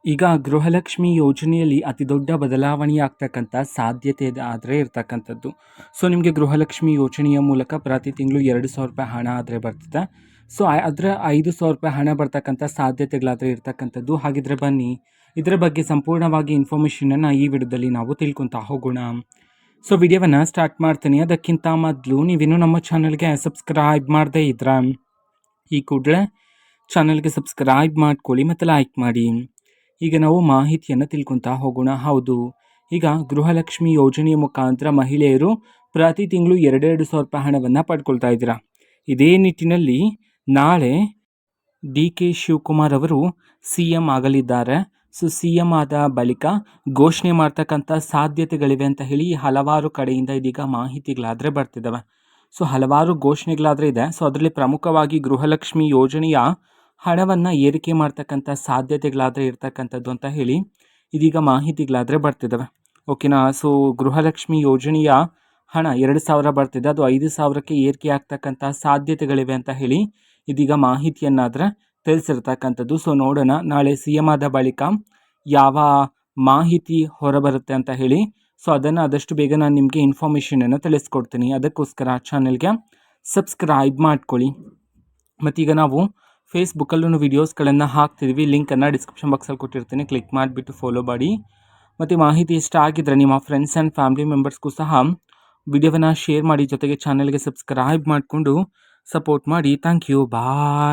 ಈಗ ಗೃಹಲಕ್ಷ್ಮಿ ಯೋಜನೆಯಲ್ಲಿ ಅತಿ ದೊಡ್ಡ ಬದಲಾವಣೆಯಾಗ್ತಕ್ಕಂಥ ಸಾಧ್ಯತೆ ಆದರೆ ಇರ್ತಕ್ಕಂಥದ್ದು. ಸೊ ನಿಮಗೆ ಗೃಹಲಕ್ಷ್ಮಿ ಯೋಜನೆಯ ಮೂಲಕ ಪ್ರತಿ ತಿಂಗಳು ₹2,000 ಹಣ ಆದರೆ ಬರ್ತಿದೆ. ಸೊ ಅದರ ₹5,000 ಹಣ ಬರ್ತಕ್ಕಂಥ ಸಾಧ್ಯತೆಗಳಾದರೆ ಇರ್ತಕ್ಕಂಥದ್ದು. ಹಾಗಿದ್ರೆ ಬನ್ನಿ ಇದರ ಬಗ್ಗೆ ಸಂಪೂರ್ಣವಾಗಿ ಇನ್ಫಾರ್ಮೇಷನನ್ನು ಈ ವಿಡಿಯೋದಲ್ಲಿ ನಾವು ತಿಳ್ಕೊತಾ ಹೋಗೋಣ. ಸೊ ವಿಡಿಯೋವನ್ನು ಸ್ಟಾರ್ಟ್ ಮಾಡ್ತೀನಿ. ಅದಕ್ಕಿಂತ ಮೊದಲು ನೀವಿನ್ನೂ ನಮ್ಮ ಚಾನಲ್ಗೆ ಸಬ್ಸ್ಕ್ರೈಬ್ ಮಾಡದೇ ಇದ್ರೆ ಈ ಕೂಡಲೇ ಚಾನಲ್ಗೆ ಸಬ್ಸ್ಕ್ರೈಬ್ ಮಾಡ್ಕೊಳ್ಳಿ ಮತ್ತು ಲೈಕ್ ಮಾಡಿ. ಈಗ ನಾವು ಮಾಹಿತಿಯನ್ನು ತಿಳ್ಕೊತಾ ಹೋಗೋಣ. ಹೌದು, ಈಗ ಗೃಹಲಕ್ಷ್ಮಿ ಯೋಜನೆಯ ಮುಖಾಂತರ ಮಹಿಳೆಯರು ಪ್ರತಿ ತಿಂಗಳು ₹2,000 ಹಣವನ್ನು ಪಡ್ಕೊಳ್ತಾ ಇದ್ದೀರಾ. ಇದೇ ನಿಟ್ಟಿನಲ್ಲಿ ನಾಳೆ ಡಿ.ಕೆ. ಶಿವಕುಮಾರ್ ಅವರು CM ಆಗಲಿದ್ದಾರೆ. ಸೊ CM ಆದ ಬಳಿಕ ಘೋಷಣೆ ಮಾಡ್ತಕ್ಕಂಥ ಸಾಧ್ಯತೆಗಳಿವೆ ಅಂತ ಹೇಳಿ ಹಲವಾರು ಕಡೆಯಿಂದ ಇದೀಗ ಮಾಹಿತಿಗಳಾದರೆ ಬರ್ತಿದ್ದಾವೆ. ಸೊ ಹಲವಾರು ಘೋಷಣೆಗಳಾದರೆ ಇದೆ. ಸೊ ಅದರಲ್ಲಿ ಪ್ರಮುಖವಾಗಿ ಗೃಹಲಕ್ಷ್ಮಿ ಯೋಜನೆಯ ಹಣವನ್ನು ಏರಿಕೆ ಮಾಡ್ತಕ್ಕಂಥ ಸಾಧ್ಯತೆಗಳಾದರೆ ಇರ್ತಕ್ಕಂಥದ್ದು ಅಂತ ಹೇಳಿ ಇದೀಗ ಮಾಹಿತಿಗಳಾದರೆ ಬರ್ತಿದ್ದಾವೆ. ಓಕೆನಾ. ಸೊ ಗೃಹಲಕ್ಷ್ಮಿ ಯೋಜನೆಯ ಹಣ 2,000 ಬರ್ತಿದೆ, ಅದು 5,000ಕ್ಕೆ ಏರಿಕೆ ಆಗ್ತಕ್ಕಂಥ ಸಾಧ್ಯತೆಗಳಿವೆ ಅಂತ ಹೇಳಿ ಇದೀಗ ಮಾಹಿತಿಯನ್ನಾದರೆ ತಿಳಿಸಿರ್ತಕ್ಕಂಥದ್ದು. ಸೊ ನೋಡೋಣ ನಾಳೆ CM ಆದ ಬಳಿಕ ಯಾವ ಮಾಹಿತಿ ಹೊರಬರುತ್ತೆ ಅಂತ ಹೇಳಿ. ಸೊ ಅದನ್ನು ಆದಷ್ಟು ಬೇಗ ನಾನು ನಿಮಗೆ ಇನ್ಫಾರ್ಮೇಷನನ್ನು ತಿಳಿಸ್ಕೊಡ್ತೀನಿ. ಅದಕ್ಕೋಸ್ಕರ ಚಾನಲ್ಗೆ ಸಬ್ಸ್ಕ್ರೈಬ್ ಮಾಡ್ಕೊಳ್ಳಿ. ಮತ್ತೀಗ ನಾವು ಫೇಸ್ಬುಕ್ಕಲ್ಲೂ ವೀಡಿಯೋಸ್ಗಳನ್ನು ಹಾಕ್ತಿದ್ವಿ. ಲಿಂಕನ್ನು ಡಿಸ್ಕ್ರಿಪ್ಷನ್ ಬಾಕ್ಸಲ್ಲಿ ಕೊಟ್ಟಿರ್ತೀನಿ, ಕ್ಲಿಕ್ ಮಾಡಿಬಿಟ್ಟು ಫಾಲೋ ಮಾಡಿ. ಮತ್ತು ಮಾಹಿತಿ ಇಷ್ಟ ಆಗಿದ್ದರೆ ನಿಮ್ಮ ಫ್ರೆಂಡ್ಸ್ ಆ್ಯಂಡ್ ಫ್ಯಾಮಿಲಿ ಮೆಂಬರ್ಸ್ಗೂ ಸಹ ವಿಡಿಯೋವನ್ನು ಶೇರ್ ಮಾಡಿ. ಜೊತೆಗೆ ಚಾನಲ್ಗೆ ಸಬ್ಸ್ಕ್ರೈಬ್ ಮಾಡಿಕೊಂಡು ಸಪೋರ್ಟ್ ಮಾಡಿ. Thank you, bye.